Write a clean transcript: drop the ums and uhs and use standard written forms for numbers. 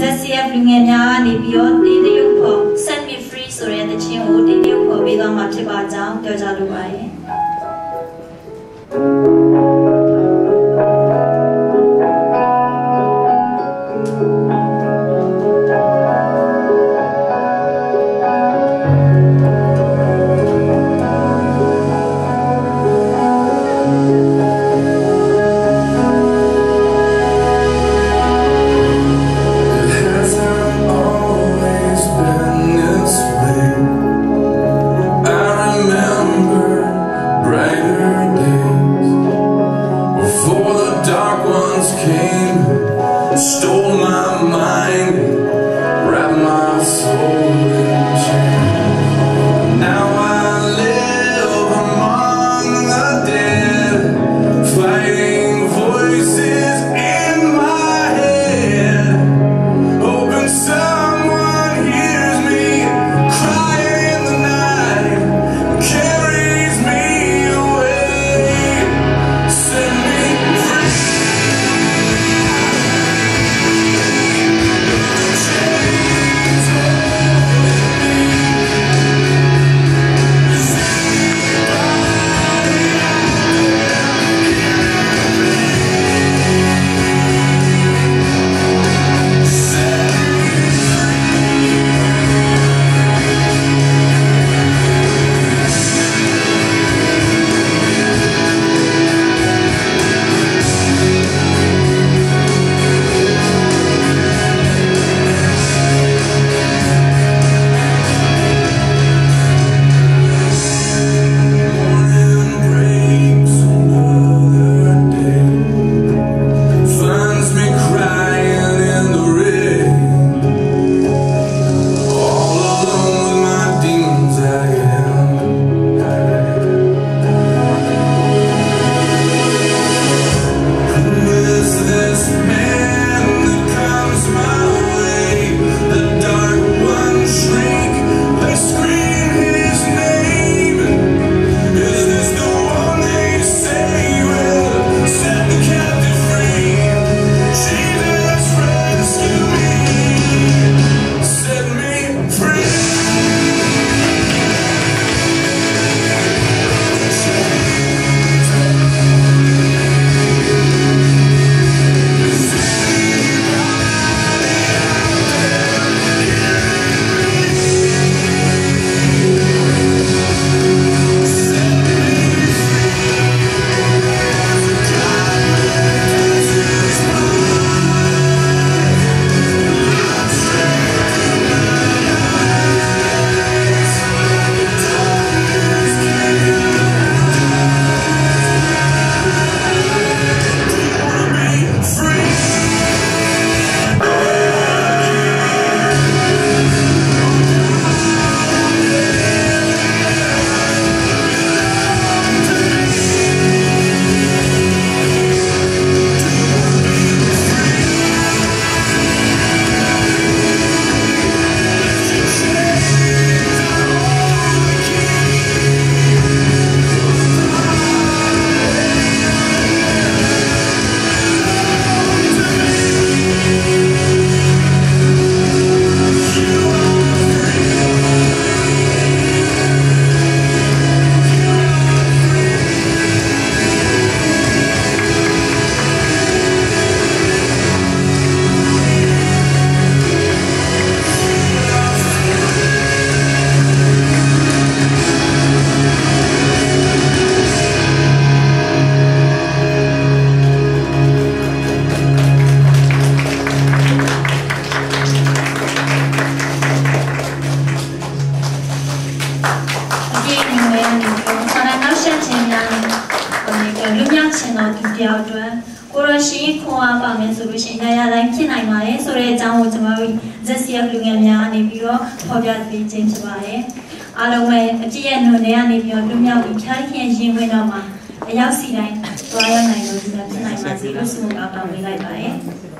ZCF လူငယ်များကနေပြီးတော့ဒီတရုတ်ဖို့ set me free ဆိုတဲ့တခြင်းကိုဒီတရုတ်ဖို့ပေးသွားမှာဖြစ်ပါကြောင်းပြောကြားလိုပါတယ်Stole my mind, wrapped my soul in chains. Now I live among the dead, fighting voices in my head, hoping someone hears me crying in the night, carries me away, set me free. ZCF လူငယ်များအနေပြီးတော့ဖော်ပြပေးခြင်းဖြစ်ပါတယ်။အားလုံးပဲအပြည့်ရဲ့နှုတ်နဲ့ကနေပြီးတော့လူမျိုးပြီးဖျားခင်ရင်ဝင်တော့မှာအရောက်စီတိုင်းသွားရနိုင်လို့ဒီလိုဖြစ်နိုင်ပါစေလို့ဆုမတောင်းပေးလိုက်ပါတယ်။